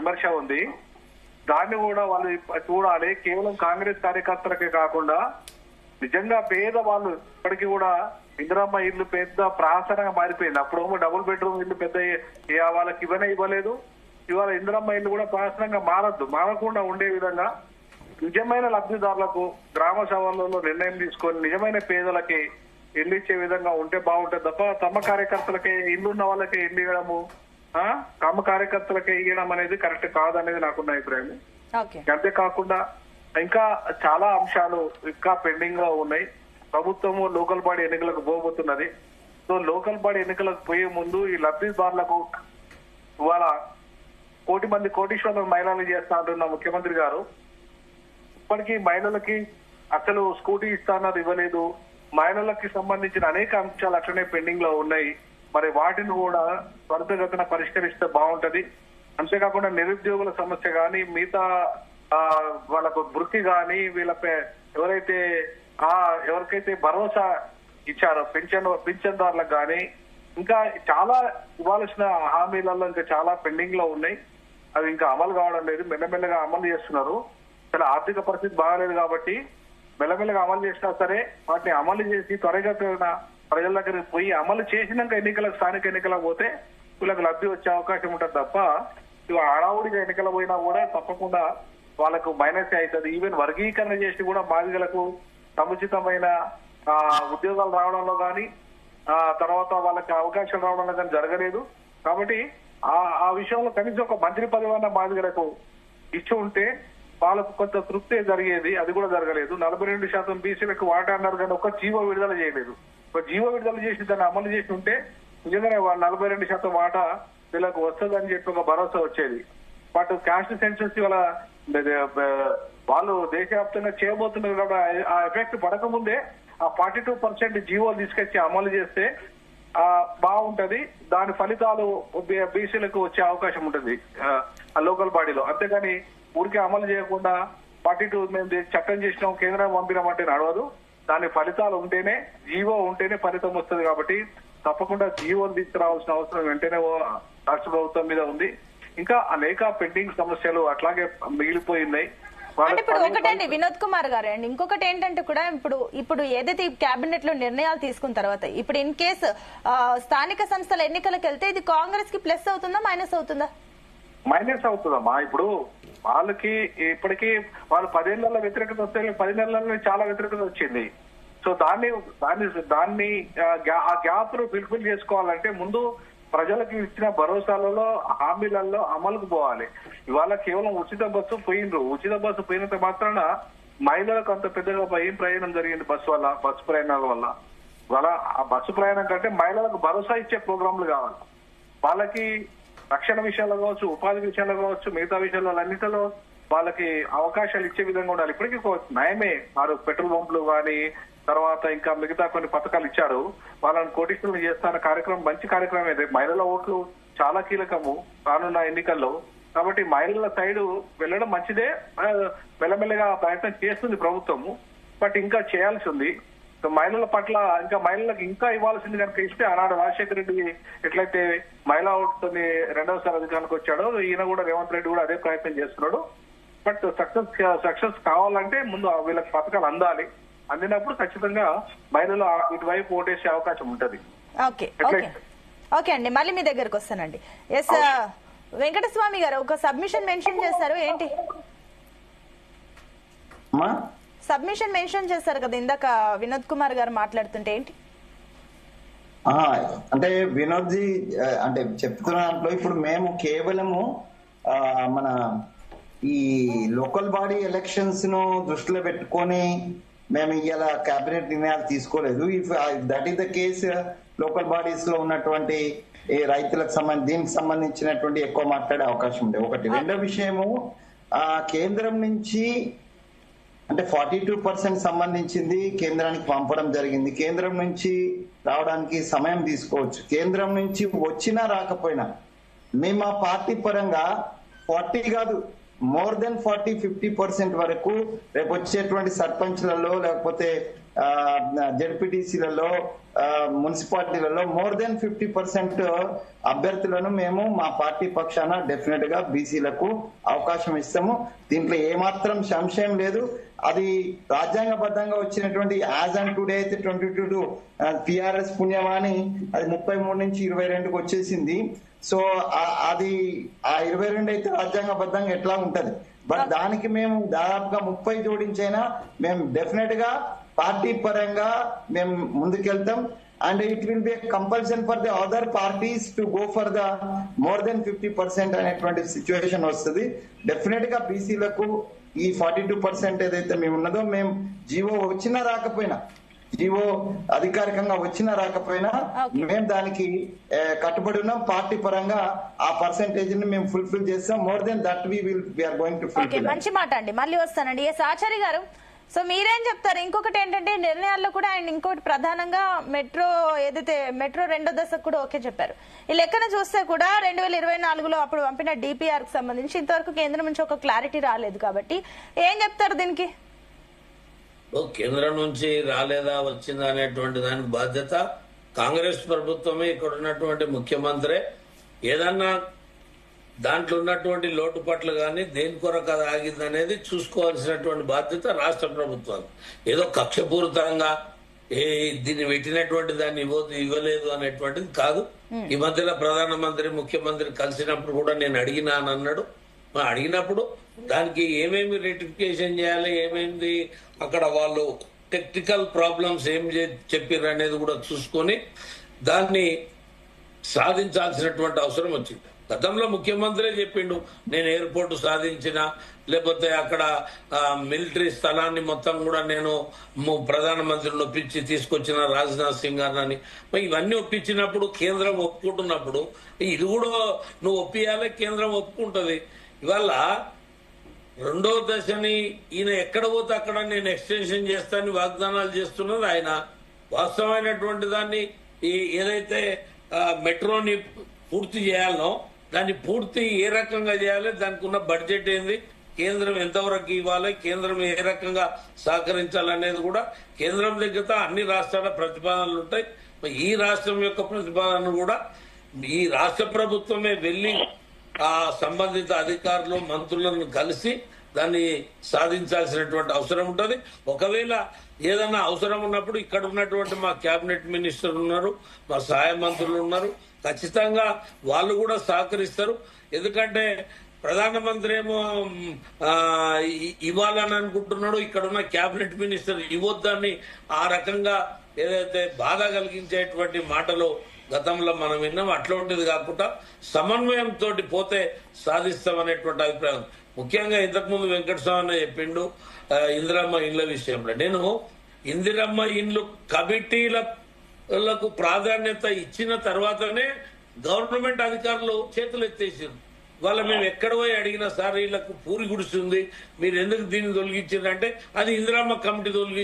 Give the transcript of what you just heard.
విమర్శ ఉంది. దాన్ని కూడా వాళ్ళు చూడాలి. కేవలం కాంగ్రెస్ కార్యకర్తలకే కాకుండా నిజంగా పేద వాళ్ళు ఇప్పటికీ కూడా ఇందిరమ్మ ఇల్లు పెద్ద ప్రాసనంగా మారిపోయింది. అప్పుడు డబుల్ బెడ్రూమ్ ఇల్లు పెద్ద వాళ్ళకి ఇవ్వలేదు. ఇవాళ ఇందిరమ్మ ఇల్లు కూడా ప్రాసనంగా మారకుండా ఉండే విధంగా నిజమైన లబ్ధిదారులకు గ్రామ సభలలో నిర్ణయం తీసుకొని నిజమైన పేదలకి ఇల్లు ఇచ్చే విధంగా ఉంటే బాగుంటుంది తప్ప తమ కార్యకర్తలకే ఇల్లు ఉన్న వాళ్ళకే ఇల్లు ఇవ్వడము, తమ కార్యకర్తలకే ఇవ్వడం అనేది కరెక్ట్ కాదనేది నాకున్న అభిప్రాయం. అంతేకాకుండా ఇంకా చాలా అంశాలు ఇంకా పెండింగ్ లో ఉన్నాయి. ప్రభుత్వము లోకల్ బాడీ ఎన్నికలకు పోబోతున్నది. సో లోకల్ బాడీ ఎన్నికలకు పోయే ముందు ఈ లబ్ధిదారులకు ఇవాళ 1 కోటి మంది కోటీశ్వరులను మహిళలు చేస్తా అంటున్న ముఖ్యమంత్రి గారు ఇప్పటికీ మహిళలకి అసలు స్కూటీ ఇస్తానది ఇవ్వలేదు. మహిళలకి సంబంధించిన అనేక అంశాలు అట్లనే పెండింగ్ లో ఉన్నాయి. మరి వాటిని కూడా త్వరితగతిన పరిష్కరిస్తే బాగుంటది. అంతేకాకుండా నిరుద్యోగుల సమస్య గాని, మిగతా వాళ్ళకు వృత్తి గాని, ఎవరికైతే భరోసా ఇచ్చారో పింఛన్దారులకు గాని, ఇంకా చాలా ఇవ్వాల్సిన హామీలలో ఇంకా చాలా పెండింగ్ లో ఉన్నాయి. అవి ఇంకా అమలు కావడం లేదు. మెల్లమెల్లగా అమలు చేస్తున్నారు. చాలా ఆర్థిక పరిస్థితి బాగాలేదు కాబట్టి మెల్లమెల్లగా అమలు చేసినా సరే వాటిని అమలు చేసి త్వరగతిన ప్రజల దగ్గరికి పోయి అమలు చేసినాక స్థానిక ఎన్నికలకు పోతే వీళ్ళకి లబ్ధి వచ్చే అవకాశం ఉంటుంది తప్ప ఇవి హడావుడిగా ఎన్నికలు పోయినా కూడా తప్పకుండా వాళ్ళకు మైనస్ అవుతుంది. ఈవెన్ వర్గీకరణ చేసి కూడా బాధితులకు సముచితమైన ఉద్యోగాలు రావడంలో కానీ తర్వాత వాళ్ళకి అవకాశాలు రావడంలో కానీ జరగలేదు. కాబట్టి ఆ విషయంలో కనీసం ఒక మంత్రి పదవి బాధితులకు ఇచ్చి ఉంటే వాళ్ళకు కొంత తృప్తి జరిగేది. అది కూడా జరగలేదు. 42% బీసీలకు వాటా అన్నారు కానీ ఒక జీవో విడుదల చేయలేదు. ఒక జీవో విడుదల చేసి దాన్ని అమలు చేసి ఉంటే నిజంగానే 42% వాటా వీళ్ళకు వస్తుందని చెప్పి ఒక భరోసా వచ్చేది. బట్ క్యాస్ట్ సెన్సస్ వల్ల వాళ్ళు దేశవ్యాప్తంగా చేయబోతున్నారు కాబట్టి ఆ ఎఫెక్ట్ పడకముందే ఆ 42% జీవో తీసుకొచ్చి అమలు చేస్తే బాగుంటది. దాని ఫలితాలు బీసీలకు వచ్చే అవకాశం ఉంటుంది ఆ లోకల్ బాడీలో. అంతేగాని ఊరికే అమలు చేయకుండా 42 మేము చట్టం చేసినాం కేంద్రం పంపినామంటే నడవదు. దాని ఫలితాలు ఉంటేనే జీవో ఉంటేనే ఫలితం వస్తుంది. కాబట్టి తప్పకుండా జీవోని తీసుకురావాల్సిన అవసరం వెంటనే రాష్ట్ర ప్రభుత్వం మీద ఉంది. ఇంకా అనేక పెండింగ్ సమస్యలు అట్లాగే మిగిలిపోయినాయి. ఇప్పుడు ఒకటండి వినోద్ కుమార్ గారు అండి, ఇంకొకటి ఏంటంటే కూడా ఇప్పుడు ఏదైతే ఈ కేబినెట్ లో నిర్ణయాలు తీసుకున్న తర్వాత ఇప్పుడు ఇన్ కేసు స్థానిక సంస్థల ఎన్నికలకు వెళ్తే ఇది కాంగ్రెస్ కి ప్లస్ అవుతుందా మైనస్ అవుతుందా? మైనస్ అవుతుందమ్మా. ఇప్పుడు వాళ్ళకి ఇప్పటికీ వాళ్ళు 10 ఏళ్లలో వ్యతిరేకత వస్తే 10 నెలల్లో చాలా వ్యతిరేకత వచ్చింది. సో దాన్ని ఆ గ్యాప్ ను ఫుల్ఫిల్ చేసుకోవాలంటే ముందు ప్రజలకు ఇచ్చిన భరోసాలలో హామీలలో అమలుకు పోవాలి. ఇవాళ కేవలం ఉచిత బస్సు పోయిండ్రు. ఉచిత బస్సు పోయినంత మాత్రాన మహిళలకు అంత పెద్దగా ఏం ప్రయాణం జరిగింది బస్సు ప్రయాణాల వల్ల. ఇవాళ ఆ బస్సు ప్రయాణం కంటే మహిళలకు భరోసా ఇచ్చే ప్రోగ్రాంలు కావాలి. వాళ్ళకి రక్షణ విషయాల్లో కావచ్చు, ఉపాధి విషయాల్లో కావచ్చు, మిగతా విషయాల్లో అన్నిటిలో వాళ్ళకి అవకాశాలు ఇచ్చే విధంగా ఉండాలి. ఇప్పటికీ నయమే వారు పెట్రోల్ పంపులు కానీ తర్వాత ఇంకా మిగతా కొన్ని పథకాలు ఇచ్చారు. వాళ్ళని కోటీశ్వరులు చేస్తున్న కార్యక్రమం మంచి కార్యక్రమం. అయితే మహిళల ఓట్లు చాలా కీలకము రానున్న ఎన్నికల్లో. కాబట్టి మహిళల సైడ్ వెళ్ళడం మంచిదే. మెల్లమెల్లగా ప్రయత్నం చేస్తుంది ప్రభుత్వము. బట్ ఇంకా చేయాల్సి ఉంది. మహిళల పట్ల మహిళలకు ఇంకా ఇవ్వాల్సింది కనుక ఇస్తే ఆనాడు రాజశేఖర రెడ్డి ఎట్లయితే మహిళా ఓటుతోని 2వసారి అధికారానికి వచ్చాడో ఈయన కూడా రేవంత్ రెడ్డి కూడా అదే ప్రయత్నం చేస్తున్నాడు. బట్ సక్సెస్ కావాలంటే ముందు వీళ్ళకి పథకాలు అందాలి. అందినప్పుడు ఖచ్చితంగా మహిళలు ఇటువైపు ఓటేసే అవకాశం ఉంటది. ఓకే అండి, మళ్ళీ మీ దగ్గరకు వస్తానండి. ఎస్ వెంకటస్వామి గారు ఒక సబ్మిషన్ మెన్షన్ చేశారు, ఏంటి సబ్మిషన్ మెన్షన్ చేశారు కదా ఇందాక వినోద్ కుమార్ గారు మాట్లాడుతుంటే ఏంటి? అంటే వినోద్ జీ అంటే చెప్తున్న దాంట్లో ఇప్పుడు మేము కేవలము మన ఈ లోకల్ బాడీ ఎలక్షన్స్ ను దృష్టిలో పెట్టుకొని మేము ఇలా కేబినెట్ నిర్ణయాలు తీసుకోలేదు. If that is the case local bodies లో ఉన్నటువంటి రైతులకు దీనికి సంబంధించినటువంటి ఎక్కువ మాట్లాడే అవకాశం ఉండే ఒకటి. రెండో విషయము కేంద్రం నుంచి అంటే 42% సంబంధించింది కేంద్రానికి పంపడం జరిగింది. కేంద్రం నుంచి రావడానికి సమయం తీసుకోవచ్చు. కేంద్రం నుంచి వచ్చినా రాకపోయినా మేము ఆ పార్టీ పరంగా 40 కాదు మోర్ దెన్ 40-50% వరకు రేపు వచ్చేటువంటి సర్పంచ్లలో లేకపోతే జెడ్పీటీసీలలో మున్సిపాలిటీలలో మోర్ దెన్ 50% అభ్యర్థులను మేము మా పార్టీ పక్షాన డెఫినెట్ గా బీసీలకు అవకాశం ఇస్తాము. దీంట్లో ఏమాత్రం సంశయం లేదు. అది రాజ్యాంగబద్ధంగా వచ్చినటువంటి యాజ్ అండ్ టుడే అయితే 22 టిఆర్ఎస్ పుణ్యమాని అది 33 నుంచి 22కు వచ్చేసింది. సో అది ఆ 22 అయితే రాజ్యాంగబద్ధంగా ఎట్లా ఉంటది. బట్ దానికి మేము దాదాపుగా 30 జోడించైనా మేము డెఫినెట్ గా పార్టీ పరంగా మేము ముందుకెళ్తాం. And it will be compulsion for the other parties to go for the more than 50% అనేటువంటి సిచ్యువేషన్ వస్తుంది. డెఫినెట్ గా బీసీలకు ఈ 42% ఏదైతే మేము ఉన్నదో మేము జీవో వచ్చినా రాకపోయినా, జీవో అధికారికంగా వచ్చినా రాకపోయినా మేము దానికి కట్టుబడి ఉన్నాం. పార్టీ పరంగా ఆ పర్సెంటేజ్ ని మేము ఫుల్ఫిల్ చేస్తాం. More than that we are going to fulfil. మంచి మాట అండి. మళ్ళీ వస్తానండి. ఎస్ ఆచార్య గారు, సో మీరేం చెప్తారు? ఇంకొకటి ఏంటంటే నిర్ణయాల్లో కూడా ఆయన ఇంకోటి ప్రధానంగా మెట్రో ఏదైతే మెట్రో 2వ దశకు కూడా ఓకే చెప్పారు. ఈ లెక్కన చూస్తే కూడా 2024లో అప్పుడు పంపిన డిపిఆర్ కు సంబంధించి ఇంతవరకు కేంద్రం నుంచి ఒక క్లారిటీ రాలేదు. కాబట్టి ఏం చెప్తారు దీనికి? కేంద్రం నుంచి రాలేదా వచ్చిందా అనేటువంటి దానికి బాధ్యత కాంగ్రెస్ ప్రభుత్వమే, ఇక్కడ ఉన్నటువంటి ముఖ్యమంత్రే. ఏదన్నా దాంట్లో ఉన్నటువంటి లోటుపాట్లు కానీ దేని కొరకు అది ఆగింది అనేది చూసుకోవాల్సినటువంటి బాధ్యత రాష్ట్ర ప్రభుత్వాలు. ఏదో కక్షపూరితంగా దీన్ని పెట్టినటువంటి దాన్ని ఇవ్వలేదు అనేటువంటిది కాదు. ఈ మధ్యలో ప్రధానమంత్రి ముఖ్యమంత్రి కలిసినప్పుడు కూడా నేను అడిగినానన్నాడు. అడిగినప్పుడు దానికి ఏమేమి రెటిఫికేషన్ చేయాలి, ఏమేమి అక్కడ వాళ్ళు టెక్నికల్ ప్రాబ్లమ్స్ ఏం చెప్పారు అనేది కూడా చూసుకొని దాన్ని సాధించాల్సినటువంటి అవసరం వచ్చింది. గతంలో ముఖ్యమంత్రి చెప్పిండు, నేను ఎయిర్పోర్ట్ సాధించిన, లేకపోతే అక్కడ మిలిటరీ స్థలాన్ని మొత్తం కూడా నేను ప్రధానమంత్రిని ఒప్పించి తీసుకొచ్చిన రాజ్నాథ్ సింగ్ గారిని. ఇవన్నీ ఒప్పించినప్పుడు కేంద్రం ఒప్పుకుంటున్నప్పుడు ఇది కూడా నువ్వు ఒప్పియాలి, కేంద్రం ఒప్పుకుంటది. ఇవాళ 2వ దశని ఈయన ఎక్కడ పోతే అక్కడ నేను ఎక్స్టెన్షన్ చేస్తానని వాగ్దానాలు చేస్తున్నది ఆయన. వాస్తవమైనటువంటి దాన్ని ఏదైతే మెట్రోని పూర్తి చేయాలనో దాన్ని పూర్తి ఏ రకంగా చేయాలి, దానికి ఉన్న బడ్జెట్ ఏంది, కేంద్రం ఎంతవరకు ఇవ్వాలి, కేంద్రం ఏ రకంగా సహకరించాలనేది కూడా కేంద్రం దగ్గర అన్ని రాష్ట్రాల ప్రతిపాదనలు ఉంటాయి. ఈ రాష్ట్రం యొక్క ప్రతిపాదన కూడా ఈ రాష్ట్ర ప్రభుత్వమే వెళ్లి ఆ సంబంధిత అధికారులు మంత్రులను కలిసి దాన్ని సాధించాల్సినటువంటి అవసరం ఉంటుంది. ఒకవేళ ఏదన్నా అవసరం ఉన్నప్పుడు ఇక్కడ ఉన్నటువంటి మా కేబినెట్ మినిస్టర్ ఉన్నారు, మా సహాయ మంత్రులు ఉన్నారు, ఖచ్చితంగా వాళ్ళు కూడా సహకరిస్తారు. ఎందుకంటే ప్రధానమంత్రి ఏమో ఇవ్వాలని అనుకుంటున్నాడు, ఇక్కడ ఉన్న కేబినెట్ మినిస్టర్ ఇవ్వద్దని ఆ రకంగా ఏదైతే బాధ కలిగించేటువంటి మాటలు గతంలో మనం విన్నాం. అట్లాంటిది కాకుండా సమన్వయంతో పోతే సాధిస్తామనేటువంటి అభిప్రాయం. ముఖ్యంగా ఇంతకుముందు వెంకటస్వామి చెప్పిండు ఇందిరమ్మ ఇండ్ల విషయంలో. నేను ఇందిరమ్మ ఇండ్లు కమిటీలకు ప్రాధాన్యత ఇచ్చిన తర్వాతనే గవర్నమెంట్ అధికారులు చేతులు ఎత్తేసారు. వాళ్ళ మేము ఎక్కడ పోయి అడిగినా సార్ వీళ్ళకు పూరి గుడిస్తుంది, మీరు ఎందుకు దీన్ని తొలగించారంటే అది ఇందిరమ్మ కమిటీ తొలగించారు.